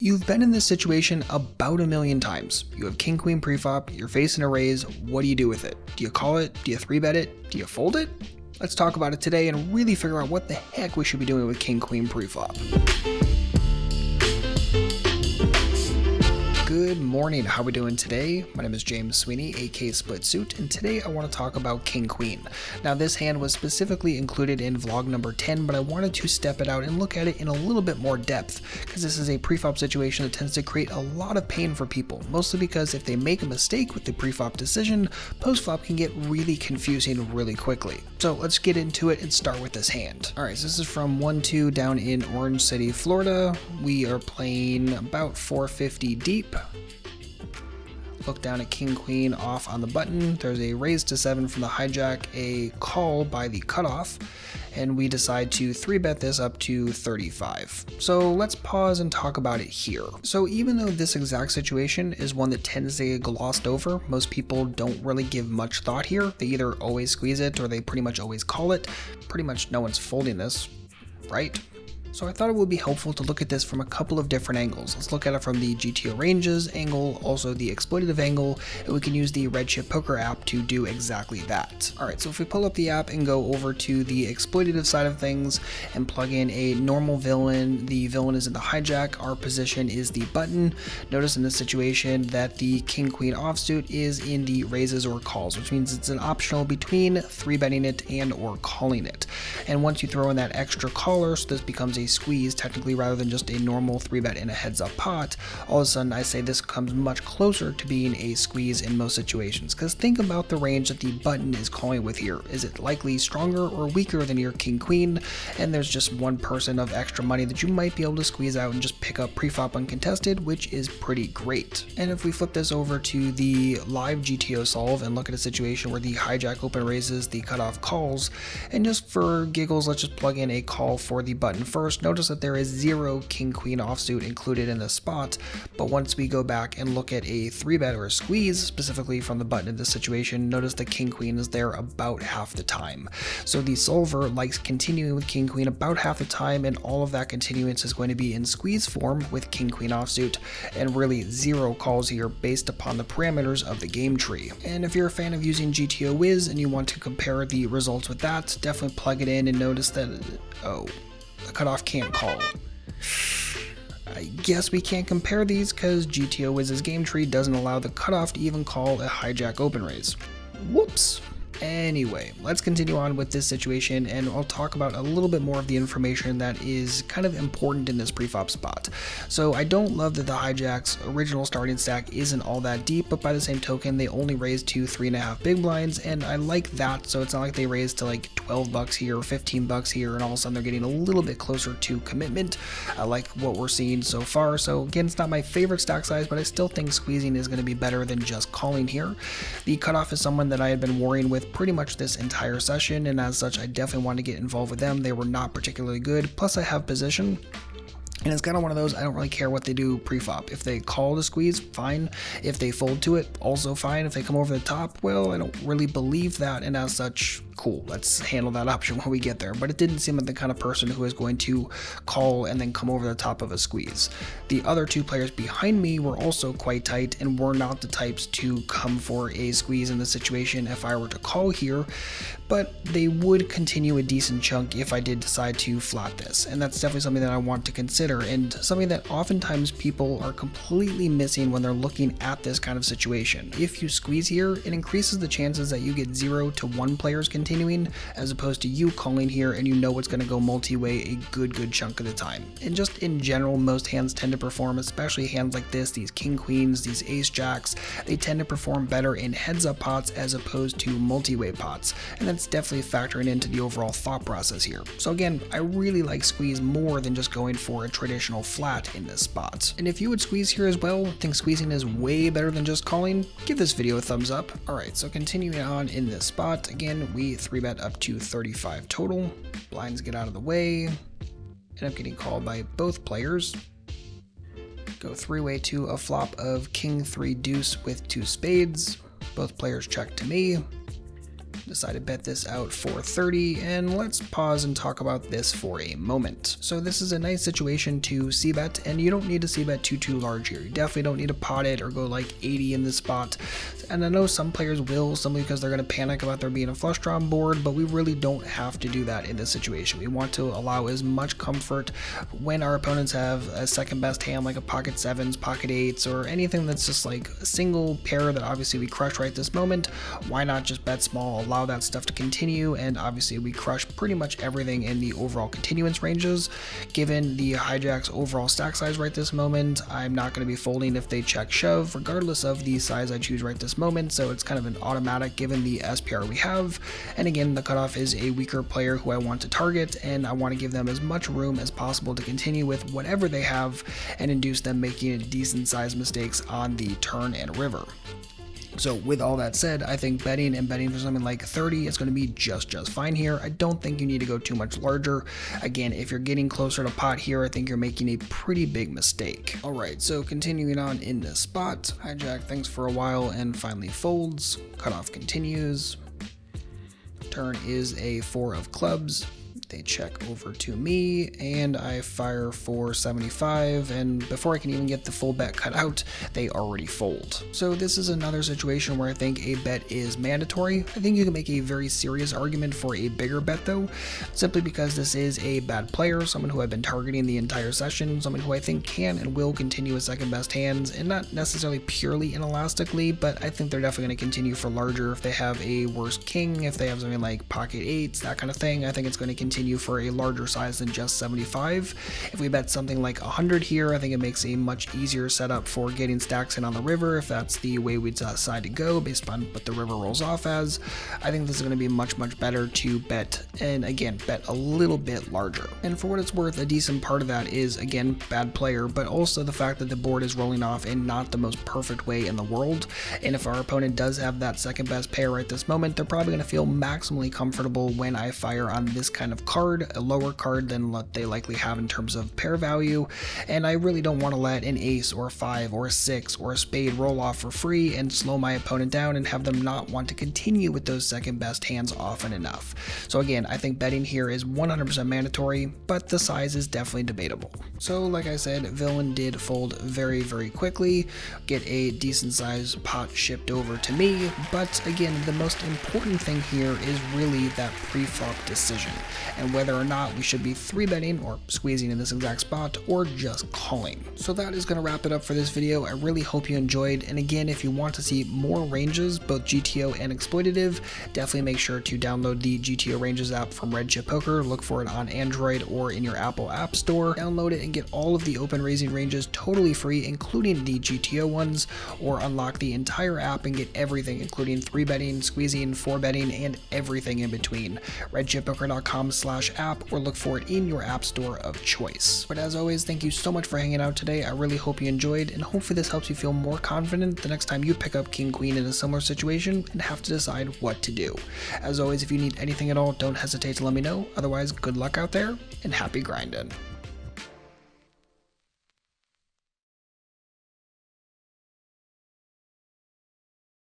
You've been in this situation about a million times. You have king queen preflop, you're facing a raise. What do you do with it? Do you call it? Do you 3-bet it? Do you fold it? Let's talk about it today and really figure out what the heck we should be doing with king queen preflop. Good morning, how are we doing today? My name is James Sweeney, aka Split Suit, and today I want to talk about King Queen. Now this hand was specifically included in vlog number 10, but I wanted to step it out and look at it in a little bit more depth, because this is a preflop situation that tends to create a lot of pain for people, mostly because if they make a mistake with the preflop decision, postflop can get really confusing really quickly. So let's get into it and start with this hand. Alright, so this is from 1-2 down in Orange City, Florida. We are playing about 450 deep. Look down at king queen off on the button. There's a raise to 7 from the hijack, a call by the cutoff, and we decide to 3-bet this up to 35. So let's pause and talk about it here. So even though this exact situation is one that tends to get glossed over, most people don't really give much thought here. They either always squeeze it or they pretty much always call it. Pretty much no one's folding this, right? So I thought it would be helpful to look at this from a couple of different angles. Let's look at it from the GTO ranges angle, also the exploitative angle, and we can use the Red Chip Poker app to do exactly that. Alright, so if we pull up the app and go over to the exploitative side of things and plug in a normal villain, the villain is in the hijack, our position is the button. Notice in this situation that the king queen offsuit is in the raises or calls, which means it's an optional between 3-betting it and or calling it. And once you throw in that extra caller, so this becomes a squeeze technically rather than just a normal 3-bet in a heads up pot, all of a sudden I say this comes much closer to being a squeeze in most situations, because think about the range that the button is calling with here. Is it likely stronger or weaker than your king queen? And there's just 1% of extra money that you might be able to squeeze out and just pick up preflop uncontested, which is pretty great. And if we flip this over to the live GTO solve and look at a situation where the hijack open raises, the cutoff calls, and just for giggles let's just plug in a call for the button first. Notice that there is 0 king queen offsuit included in the spot, but once we go back and look at a 3-bet or a squeeze specifically from the button in this situation, notice the king queen is there about half the time. So the solver likes continuing with king queen about half the time, and all of that continuance is going to be in squeeze form with king queen offsuit, and really 0 calls here based upon the parameters of the game tree. And if you're a fan of using GTO Wiz and you want to compare the results with that, definitely plug it in and notice that, oh, the cutoff can't call. I guess we can't compare these because GTO Wiz's game tree doesn't allow the cutoff to even call a hijack open raise. Whoops. Anyway, let's continue on with this situation and I'll talk about a little bit more of the information that is kind of important in this preflop spot. So I don't love that the hijack's original starting stack isn't all that deep, but by the same token they only raise to 3.5 big blinds, and I like that. So it's not like they raise to like 12 bucks here or 15 bucks here and all of a sudden they're getting a little bit closer to commitment. I like what we're seeing so far. So again, it's not my favorite stack size, but I still think squeezing is going to be better than just calling here. The cutoff is someone that I had been worrying with pretty much this entire session, and as such I definitely wanted to get involved with them. They were not particularly good, plus I have position. And it's kind of one of those, I don't really care what they do preflop. If they call the squeeze, fine. If they fold to it, also fine. If they come over the top, well, I don't really believe that, and as such, cool, let's handle that option when we get there. But it didn't seem like the kind of person who is going to call and then come over the top of a squeeze. The other 2 players behind me were also quite tight and were not the types to come for a squeeze in this situation if I were to call here, but they would continue a decent chunk if I did decide to flat this, and that's definitely something that I want to consider, and something that oftentimes people are completely missing when they're looking at this kind of situation. If you squeeze here, it increases the chances that you get 0 to 1 players continuing, as opposed to you calling here and you know it's going to go multi-way a good chunk of the time. And just in general, most hands tend to perform, especially hands like this, these king queens, these ace jacks, they tend to perform better in heads up pots as opposed to multi-way pots, and that's definitely factoring into the overall thought process here. So again, I really like squeeze more than just going for a traditional flat in this spot. And if you would squeeze here as well, think squeezing is way better than just calling, give this video a thumbs up. Alright, so continuing on in this spot, again, we 3-bet up to 35 total. Blinds get out of the way. End up getting called by both players. Go 3-way to a flop of king 3 deuce with 2 spades. Both players check to me. Decide to bet this out for 30, and let's pause and talk about this for a moment. So this is a nice situation to c-bet, and you don't need to c-bet too large here. You definitely don't need to pot it or go like 80 in this spot. And I know some players will, simply because they're going to panic about there being a flush draw on board, but we really don't have to do that in this situation. We want to allow as much comfort when our opponents have a second best hand like a pocket sevens, pocket eights, or anything that's just like a single pair that obviously we crush right this moment. Why not just bet small, allow that stuff to continue, and obviously we crush pretty much everything in the overall continuance ranges. Given the hijack's overall stack size right this moment, I'm not going to be folding if they check shove, regardless of the size I choose right this moment, so it's kind of an automatic given the SPR we have. And again, the cutoff is a weaker player who I want to target, and I want to give them as much room as possible to continue with whatever they have and induce them making decent sized mistakes on the turn and river. So with all that said, I think betting for something like 30 is going to be just fine here. I don't think you need to go too much larger. Again, if you're getting closer to pot here, I think you're making a pretty big mistake. Alright, so continuing on in this spot, hijack thinks for a while and finally folds. Cutoff continues. Turn is a 4 of clubs. They check over to me, and I fire for 75, and before I can even get the full bet cut out, they already fold. So this is another situation where I think a bet is mandatory. I think you can make a very serious argument for a bigger bet though, simply because this is a bad player, someone who I've been targeting the entire session, someone who I think can and will continue with second best hands, and not necessarily purely inelastically, but I think they're definitely going to continue for larger if they have a worse king, if they have something like pocket eights, that kind of thing. I think it's going to continue for a larger size than just 75. If we bet something like 100 here, I think it makes a much easier setup for getting stacks in on the river if that's the way we decide to go based on what the river rolls off as. I think this is going to be much better to bet, and again, bet a little bit larger. And for what it's worth, a decent part of that is, again, bad player, but also the fact that the board is rolling off in not the most perfect way in the world. And if our opponent does have that second best pair right this moment, they're probably going to feel maximally comfortable when I fire on this kind of card, a lower card than what they likely have in terms of pair value, and I really don't want to let an ace or a 5 or a 6 or a spade roll off for free and slow my opponent down and have them not want to continue with those second best hands often enough. So again, I think betting here is 100% mandatory, but the size is definitely debatable. So like I said, villain did fold very quickly, get a decent sized pot shipped over to me, but again, the most important thing here is really that pre-flop decision, and whether or not we should be 3-betting or squeezing in this exact spot or just calling. So that is going to wrap it up for this video. I really hope you enjoyed, and again, if you want to see more ranges, both GTO and exploitative, definitely make sure to download the GTO Ranges app from Red Chip Poker. Look for it on Android or in your Apple App Store. Download it and get all of the open raising ranges totally free, including the GTO ones, or unlock the entire app and get everything, including 3-betting, squeezing, 4-betting, and everything in between. redchippoker.com/app, or look for it in your app store of choice. But as always, thank you so much for hanging out today. I really hope you enjoyed, and hopefully this helps you feel more confident the next time you pick up King Queen in a similar situation and have to decide what to do. As always, if you need anything at all, don't hesitate to let me know. Otherwise, good luck out there and happy grinding.